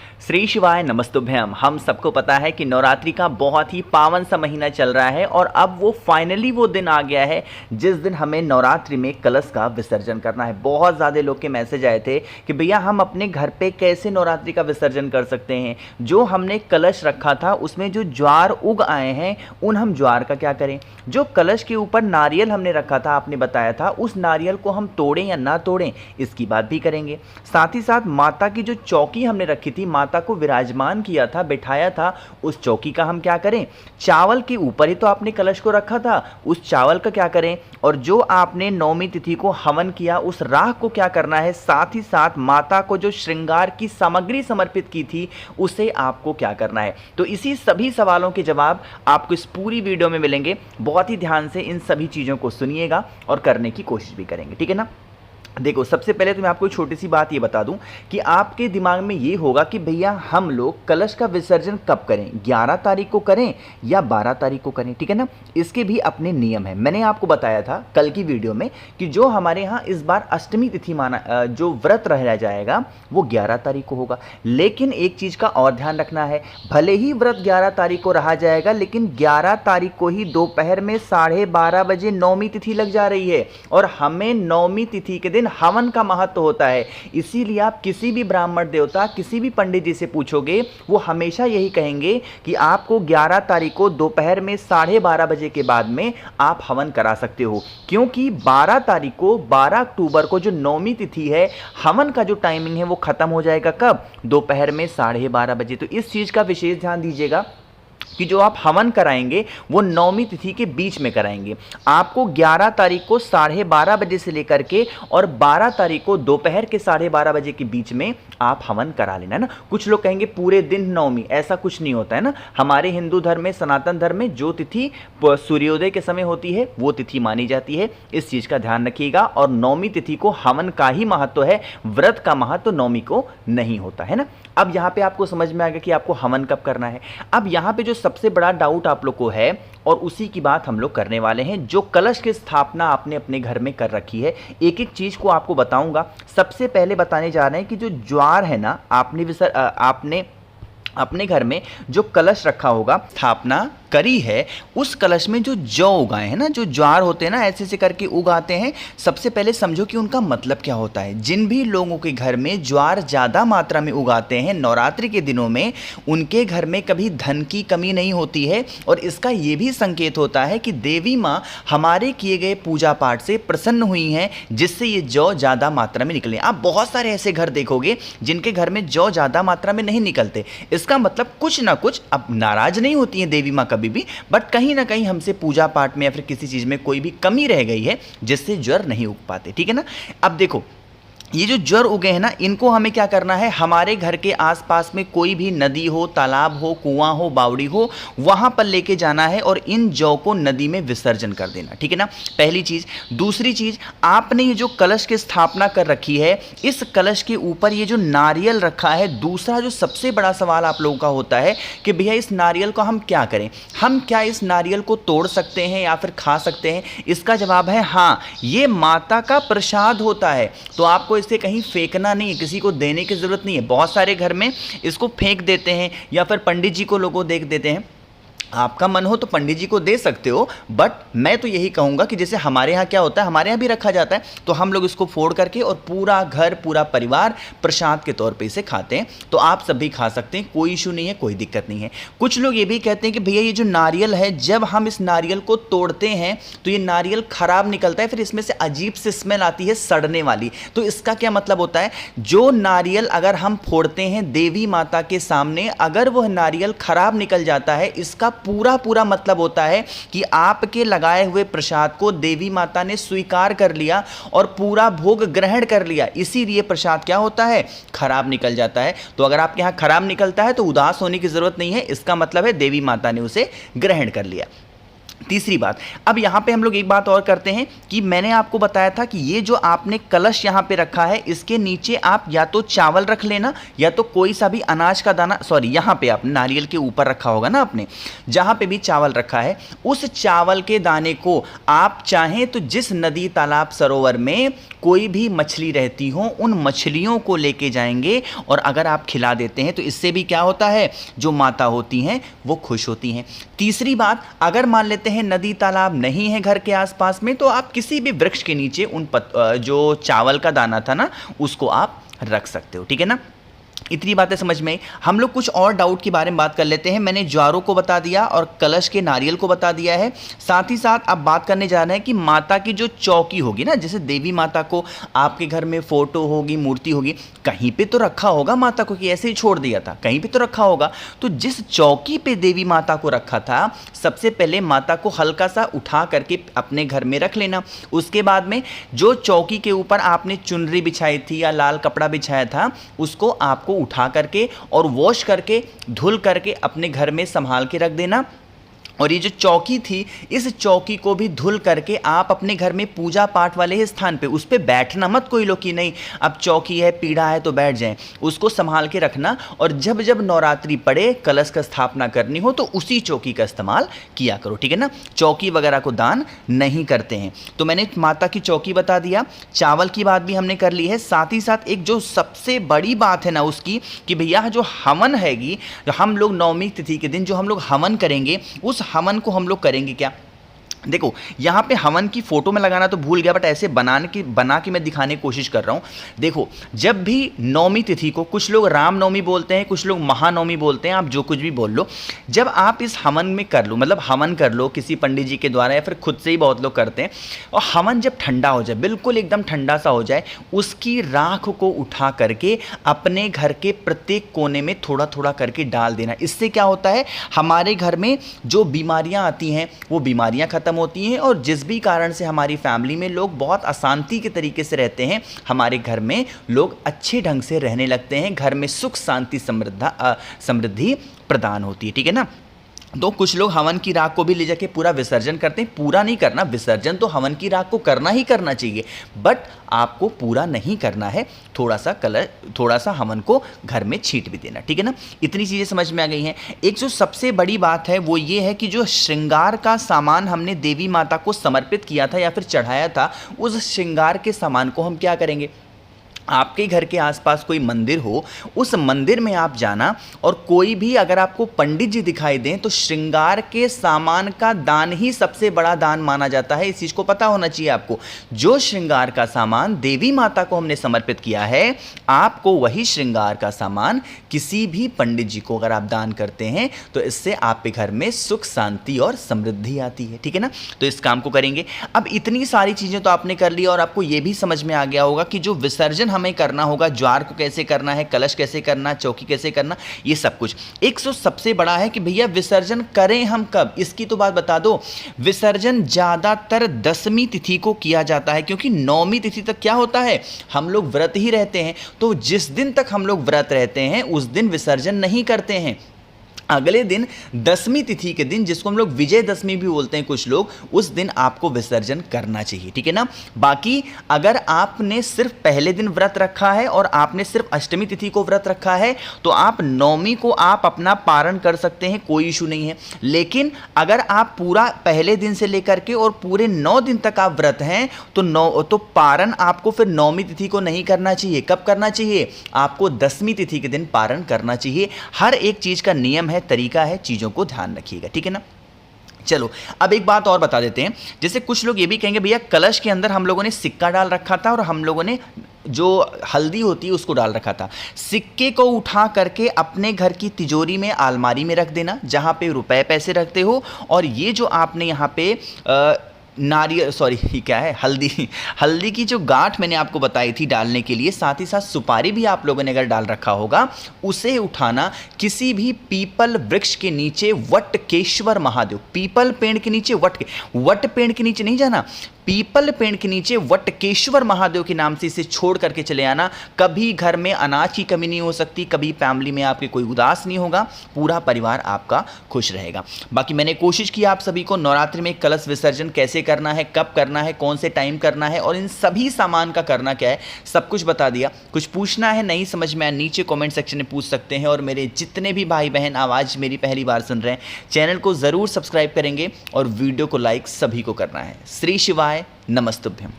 श्री शिवाय नमस्तुभ्यम। हम सबको पता है कि नवरात्रि का बहुत ही पावन सा महीना चल रहा है और अब वो फाइनली वो दिन आ गया है जिस दिन हमें नवरात्रि में कलश का विसर्जन करना है। बहुत ज़्यादा लोग के मैसेज आए थे कि भैया हम अपने घर पे कैसे नवरात्रि का विसर्जन कर सकते हैं। जो हमने कलश रखा था उसमें जो ज्वार उग आए हैं उन हम ज्वार का क्या करें। जो कलश के ऊपर नारियल हमने रखा था, आपने बताया था, उस नारियल को हम तोड़ें या ना तोड़ें इसकी बात भी करेंगे। साथ ही साथ माता की जो चौकी हमने रखी थी, माता को विराजमान किया था, बिठाया था, उस चौकी का हम क्या करें। चावल के ऊपर ही तो आपने कलश को रखा था, उस चावल का क्या करें। और जो आपने नवमी तिथि को हवन किया उस राख को क्या करना है। साथ ही साथ माता को जो श्रृंगार की सामग्री समर्पित की थी उसे आपको क्या करना है। तो इसी सभी सवालों के जवाब आपको इस पूरी वीडियो में मिलेंगे। बहुत ही ध्यान से इन सभी चीज़ों को सुनिएगा और करने की कोशिश भी करेंगे, ठीक है ना। देखो, सबसे पहले तो मैं आपको छोटी सी बात ये बता दूं कि आपके दिमाग में ये होगा कि भैया हम लोग कलश का विसर्जन कब करें, 11 तारीख को करें या 12 तारीख को करें, ठीक है ना। इसके भी अपने नियम हैं। मैंने आपको बताया था कल की वीडियो में कि जो हमारे यहाँ इस बार अष्टमी तिथि माना जो व्रत रह जाएगा वो 11 तारीख को होगा। लेकिन एक चीज़ का और ध्यान रखना है, भले ही व्रत 11 तारीख को रहा जाएगा लेकिन 11 तारीख को ही दोपहर में 12:30 बजे नवमी तिथि लग जा रही है और हमें नवमी तिथि के दिन हवन का महत्व होता है। इसीलिए आप किसी भी ब्राह्मण देवता, किसी भी पंडित जी से पूछोगे वो हमेशा यही कहेंगे कि आपको 11 तारीख को दोपहर में 12:30 बजे के बाद में आप हवन करा सकते हो, क्योंकि 12 तारीख को 12 अक्टूबर को जो नवमी तिथि है, हवन का जो टाइमिंग है वो खत्म हो जाएगा कब, दोपहर में 12:30 बजे। तो इस चीज का विशेष ध्यान दीजिएगा कि जो आप हवन कराएंगे वो नवमी तिथि के बीच में कराएंगे। आपको 11 तारीख को 12:30 बजे से लेकर के और 12 तारीख को दोपहर के 12:30 बजे के बीच में आप हवन करा लेना है ना। कुछ लोग कहेंगे पूरे दिन नवमी, ऐसा कुछ नहीं होता है ना। हमारे हिंदू धर्म में, सनातन धर्म में जो तिथि सूर्योदय के समय होती है वो तिथि मानी जाती है। इस चीज का ध्यान रखिएगा। और नवमी तिथि को हवन का ही महत्व है, व्रत का महत्व नवमी को नहीं होता है ना। अब यहाँ पे आपको समझ में आ गया कि आपको हवन कब करना है। अब यहाँ पे जो सबसे बड़ा डाउट आप लोग को है और उसी की बात हम लोग करने वाले हैं, जो कलश की स्थापना आपने अपने घर में कर रखी है, एक एक चीज को आपको बताऊंगा। सबसे पहले बताने जा रहे हैं कि जो ज्वार है ना, आपने अपने घर में जो कलश रखा होगा, स्थापना करी है, उस कलश में जो जौ उगाए हैं ना, जो ज्वार होते हैं ना, ऐसे ऐसे करके उगाते हैं। सबसे पहले समझो कि उनका मतलब क्या होता है। जिन भी लोगों के घर में ज्वार ज़्यादा मात्रा में उगाते हैं नवरात्रि के दिनों में, उनके घर में कभी धन की कमी नहीं होती है। और इसका ये भी संकेत होता है कि देवी माँ हमारे किए गए पूजा पाठ से प्रसन्न हुई हैं, जिससे ये जौ ज़्यादा मात्रा में निकले। आप बहुत सारे ऐसे घर देखोगे जिनके घर में जौ ज़्यादा मात्रा में नहीं निकलते। इसका मतलब कुछ ना कुछ, अब नाराज नहीं होती है देवी माँ कभी भी, बट कहीं ना कहीं हमसे पूजा पाठ में या फिर किसी चीज में कोई भी कमी रह गई है जिससे ज्वर नहीं उग पाते, ठीक है ना। अब देखो, ये जो ज्वर उगे हैं ना, इनको हमें क्या करना है, हमारे घर के आसपास में कोई भी नदी हो, तालाब हो, कुआं हो, बावड़ी हो, वहां पर लेके जाना है और इन जौ को नदी में विसर्जन कर देना, ठीक है ना। पहली चीज। दूसरी चीज, आपने ये जो कलश की स्थापना कर रखी है, इस कलश के ऊपर ये जो नारियल रखा है, दूसरा जो सबसे बड़ा सवाल आप लोगों का होता है कि भैया इस नारियल को हम क्या करें। हम क्या इस नारियल को तोड़ सकते हैं या फिर खा सकते हैं। इसका जवाब है हाँ, ये माता का प्रसाद होता है, तो आपको इसे कहीं फेंकना नहीं है, किसी को देने की जरूरत नहीं है। बहुत सारे घर में इसको फेंक देते हैं या फिर पंडित जी को लोगों देख देते हैं। आपका मन हो तो पंडित जी को दे सकते हो, बट मैं तो यही कहूँगा कि जैसे हमारे यहाँ क्या होता है, हमारे यहाँ भी रखा जाता है, तो हम लोग इसको फोड़ करके और पूरा घर, पूरा परिवार प्रसाद के तौर पे इसे खाते हैं। तो आप सब भी खा सकते हैं, कोई इशू नहीं है, कोई दिक्कत नहीं है। कुछ लोग ये भी कहते हैं कि भैया ये जो नारियल है, जब हम इस नारियल को तोड़ते हैं तो ये नारियल खराब निकलता है, फिर इसमें से अजीब सी स्मेल आती है सड़ने वाली। तो इसका क्या मतलब होता है, जो नारियल अगर हम फोड़ते हैं देवी माता के सामने, अगर वह नारियल खराब निकल जाता है, इसका पूरा मतलब होता है कि आपके लगाए हुए प्रसाद को देवी माता ने स्वीकार कर लिया और पूरा भोग ग्रहण कर लिया। इसीलिए प्रसाद क्या होता है, खराब निकल जाता है। तो अगर आपके यहां खराब निकलता है तो उदास होने की जरूरत नहीं है, इसका मतलब है देवी माता ने उसे ग्रहण कर लिया। तीसरी बात, अब यहाँ पे हम लोग एक बात और करते हैं कि मैंने आपको बताया था कि ये जो आपने कलश यहाँ पे रखा है, इसके नीचे आप या तो चावल रख लेना या तो कोई सा भी अनाज का दाना, सॉरी यहाँ पे आपने नारियल के ऊपर रखा होगा ना, आपने जहाँ पे भी चावल रखा है उस चावल के दाने को आप चाहें तो जिस नदी तालाब सरोवर में कोई भी मछली रहती हो उन मछलियों को लेके जाएंगे और अगर आप खिला देते हैं तो इससे भी क्या होता है, जो माता होती हैं वो खुश होती हैं। तीसरी बात, अगर मान लेते हैं नदी तालाब नहीं है घर के आसपास में, तो आप किसी भी वृक्ष के नीचे जो चावल का दाना था ना उसको आप रख सकते हो, ठीक है ना। इतनी बातें समझ में आई। हम लोग कुछ और डाउट के बारे में बात कर लेते हैं। मैंने ज्वारों को बता दिया और कलश के नारियल को बता दिया है। साथ ही साथ अब बात करने जा रहे हैं कि माता की जो चौकी होगी ना, जैसे देवी माता को आपके घर में फोटो होगी, मूर्ति होगी, कहीं पे तो रखा होगा माता को, कि ऐसे ही छोड़ दिया था, कहीं पे तो रखा होगा। तो जिस चौकी पे देवी माता को रखा था, सबसे पहले माता को हल्का सा उठा करके अपने घर में रख लेना। उसके बाद में जो चौकी के ऊपर आपने चुनरी बिछाई थी या लाल कपड़ा बिछाया था, उसको आपको उठा करके और वॉश करके धुल करके अपने घर में संभाल के रख देना। और ये जो चौकी थी, इस चौकी को भी धुल करके आप अपने घर में पूजा पाठ वाले स्थान पे, उस पर बैठना मत कोई लोग कि नहीं अब चौकी है, पीढ़ा है तो बैठ जाएं, उसको संभाल के रखना। और जब जब नवरात्रि पड़े, कलश का स्थापना करनी हो तो उसी चौकी का इस्तेमाल किया करो, ठीक है ना। चौकी वगैरह को दान नहीं करते हैं। तो मैंने माता की चौकी बता दिया, चावल की बात भी हमने कर ली है। साथ ही साथ एक जो सबसे बड़ी बात है ना उसकी, कि भैया जो हवन हैगी, जो हम लोग नवमी तिथि के दिन जो हम लोग हवन करेंगे, उस हवन को हम लोग करेंगे क्या। देखो यहाँ पे हवन की फोटो में लगाना तो भूल गया, बट ऐसे बना के मैं दिखाने की कोशिश कर रहा हूँ। देखो जब भी नवमी तिथि को, कुछ लोग रामनवमी बोलते हैं, कुछ लोग महानवमी बोलते हैं, आप जो कुछ भी बोल लो, जब आप इस हवन में कर लो, मतलब हवन कर लो किसी पंडित जी के द्वारा या फिर खुद से ही बहुत लोग करते हैं, और हवन जब ठंडा हो जाए, बिल्कुल एकदम ठंडा सा हो जाए, उसकी राख को उठा करके अपने घर के प्रत्येक कोने में थोड़ा थोड़ा करके डाल देना। इससे क्या होता है, हमारे घर में जो बीमारियाँ आती हैं वो बीमारियाँ खत्म होती हैं, और जिस भी कारण से हमारी फैमिली में लोग बहुत अशांति के तरीके से रहते हैं, हमारे घर में लोग अच्छे ढंग से रहने लगते हैं, घर में सुख शांति समृद्धि प्रदान होती है, ठीक है ना। तो कुछ लोग हवन की राख को भी ले जाके पूरा विसर्जन करते हैं। पूरा नहीं करना, विसर्जन तो हवन की राख को करना ही करना चाहिए, बट आपको पूरा नहीं करना है, थोड़ा सा हवन को घर में छींट भी देना, ठीक है ना। इतनी चीज़ें समझ में आ गई हैं। एक जो सबसे बड़ी बात है वो ये है कि जो श्रृंगार का सामान हमने देवी माता को समर्पित किया था या फिर चढ़ाया था, उस श्रृंगार के सामान को हम क्या करेंगे, आपके घर के आसपास कोई मंदिर हो, उस मंदिर में आप जाना, और कोई भी अगर आपको पंडित जी दिखाई दें तो श्रृंगार के सामान का दान ही सबसे बड़ा दान माना जाता है। इस चीज़ को पता होना चाहिए आपको। जो श्रृंगार का सामान देवी माता को हमने समर्पित किया है, आपको वही श्रृंगार का सामान किसी भी पंडित जी को अगर आप दान करते हैं तो इससे आपके घर में सुख शांति और समृद्धि आती है, ठीक है ना। तो इस काम को करेंगे। अब इतनी सारी चीज़ें तो आपने कर ली और आपको ये भी समझ में आ गया होगा कि जो विसर्जन हमें करना होगा, ज्वार को कैसे करना है, कलश कैसे करना, चौकी कैसे करना, ये सब कुछ। एक सो सबसे बड़ा है कि भैया विसर्जन करें हम कब, इसकी तो बात बता दो। विसर्जन ज़्यादातर 10वीं तिथि को किया जाता है, क्योंकि 9वीं तिथि तक क्या होता है, हम लोग व्रत ही रहते हैं। तो जिस दिन तक हम लोग व्रत रहते हैं उस दिन विसर्जन नहीं करते हैं। अगले दिन 10वीं तिथि के दिन, जिसको हम लोग विजयदशमी भी बोलते हैं कुछ लोग, उस दिन आपको विसर्जन करना चाहिए, ठीक है ना। बाकी अगर आपने सिर्फ पहले दिन व्रत रखा है और आपने सिर्फ अष्टमी तिथि को व्रत रखा है तो आप नवमी को आप अपना पारण कर सकते हैं, कोई इशू नहीं है। लेकिन अगर आप पूरा पहले दिन से लेकर के और पूरे 9 दिन तक आप व्रत हैं तो पारण आपको फिर 9वीं तिथि को नहीं करना चाहिए। कब करना चाहिए, आपको 10वीं तिथि के दिन पारण करना चाहिए। हर एक चीज़ का नियम है, तरीका है, चीजों को ध्यान रखिएगा, ठीक है ना। चलो अब एक बात और बता देते हैं। जैसे कुछ लोग ये भी कहेंगे भैया कलश के अंदर हम लोगों ने सिक्का डाल रखा था और हम लोगों ने जो हल्दी होती है उसको डाल रखा था। सिक्के को उठा करके अपने घर की तिजोरी में, अलमारी में रख देना, जहां पे रुपए पैसे रखते हो। और ये जो आपने यहाँ पे नारियल, सॉरी क्या है, हल्दी की जो गांठ मैंने आपको बताई थी डालने के लिए, साथ ही साथ सुपारी भी आप लोगों ने अगर डाल रखा होगा, उसे उठाना किसी भी पीपल वृक्ष के नीचे, वटकेश्वर महादेव, पीपल पेड़ के नीचे, वट पेड़ के नीचे नहीं जाना, पीपल पेड़ के नीचे वटकेश्वर महादेव के नाम से इसे छोड़ करके चले आना। कभी घर में अनाज की कमी नहीं हो सकती, कभी फैमिली में आपके कोई उदास नहीं होगा, पूरा परिवार आपका खुश रहेगा। बाकी मैंने कोशिश की आप सभी को नवरात्रि में कलश विसर्जन कैसे करना है, कब करना है, कौन से टाइम करना है और इन सभी सामान का करना क्या है, सब कुछ बता दिया। कुछ पूछना है, नहीं समझ में आया, नीचे कमेंट सेक्शन में पूछ सकते हैं। और मेरे जितने भी भाई बहन आवाज़ मेरी पहली बार सुन रहे हैं, चैनल को ज़रूर सब्सक्राइब करेंगे और वीडियो को लाइक सभी को करना है। श्री शिवाय नमस्तुभ्यम।